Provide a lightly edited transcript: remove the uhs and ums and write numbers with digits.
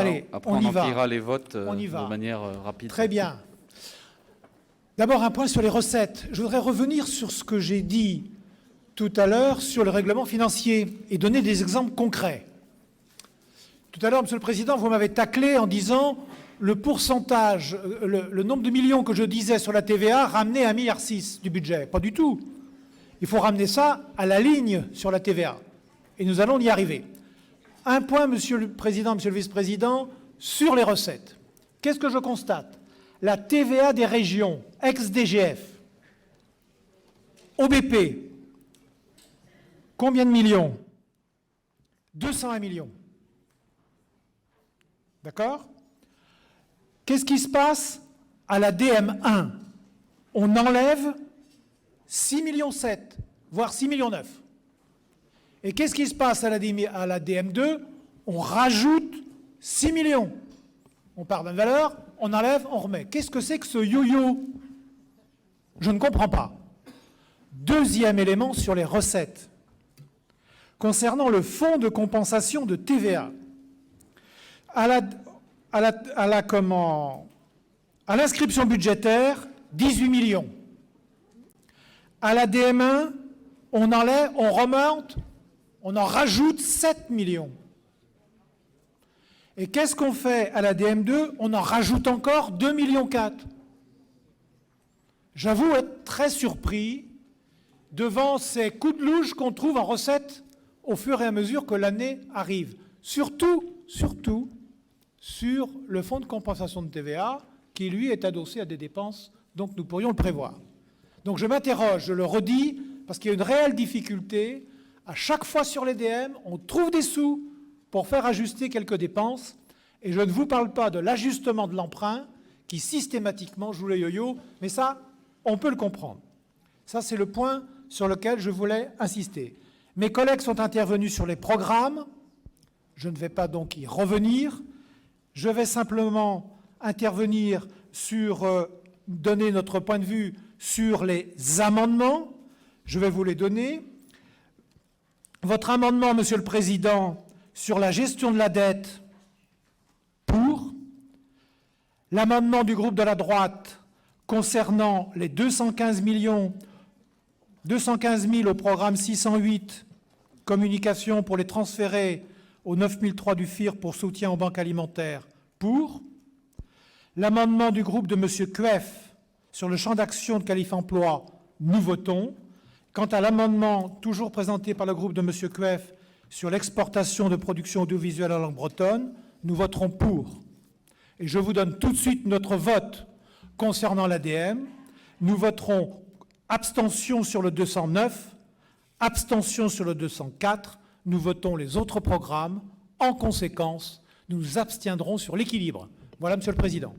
Allez, Après, on y on va. emplira les votes On y va. de manière rapide. Très bien. D'abord, un point sur les recettes. Je voudrais revenir sur ce que j'ai dit tout à l'heure sur le règlement financier et donner des exemples concrets. Tout à l'heure, Monsieur le Président, vous m'avez taclé en disant le pourcentage, le nombre de millions que je disais sur la TVA ramené à 1,6 milliard du budget. Pas du tout. Il faut ramener ça à la ligne sur la TVA. Et nous allons y arriver. Un point, Monsieur le Président, Monsieur le Vice-président, sur les recettes. Qu'est-ce que je constate? La TVA des régions, ex-DGF, OBP, combien de millions? 201 millions. D'accord? Qu'est-ce qui se passe à la DM1? On enlève 6,7 millions, voire 6,9 millions. Et qu'est-ce qui se passe à la DM2? On rajoute 6 millions. On part d'une valeur, on enlève, on remet. Qu'est-ce que c'est que ce yo-yo? Je ne comprends pas. Deuxième élément sur les recettes. Concernant le fonds de compensation de TVA, à l'inscription budgétaire, 18 millions. À la DM1, on enlève, on remonte, on en rajoute 7 millions. Et qu'est-ce qu'on fait à la DM2? On en rajoute encore 2,4 millions. J'avoue être très surpris devant ces coups de louche qu'on trouve en recettes au fur et à mesure que l'année arrive. Surtout sur le fonds de compensation de TVA, qui lui est adossé à des dépenses, donc nous pourrions le prévoir. Donc je m'interroge, je le redis, parce qu'il y a une réelle difficulté. À chaque fois sur les DM, on trouve des sous pour faire ajuster quelques dépenses, et je ne vous parle pas de l'ajustement de l'emprunt, qui systématiquement joue le yo-yo, mais ça, on peut le comprendre. Ça, c'est le point sur lequel je voulais insister. Mes collègues sont intervenus sur les programmes, je ne vais pas donc y revenir, je vais simplement intervenir sur, donner notre point de vue sur les amendements, je vais vous les donner. Votre amendement, Monsieur le Président, sur la gestion de la dette, pour. L'amendement du groupe de la droite concernant les 215 000 au programme 608, communication pour les transférer au 9003 du FIR pour soutien aux banques alimentaires, pour. L'amendement du groupe de M. Kuef sur le champ d'action de Qualif Emploi, nous votons. Quant à l'amendement toujours présenté par le groupe de M. Kuef sur l'exportation de production audiovisuelle en langue bretonne, nous voterons pour. Et je vous donne tout de suite notre vote concernant l'ADM. Nous voterons abstention sur le 209, abstention sur le 204. Nous votons les autres programmes. En conséquence, nous nous abstiendrons sur l'équilibre. Voilà, Monsieur le Président.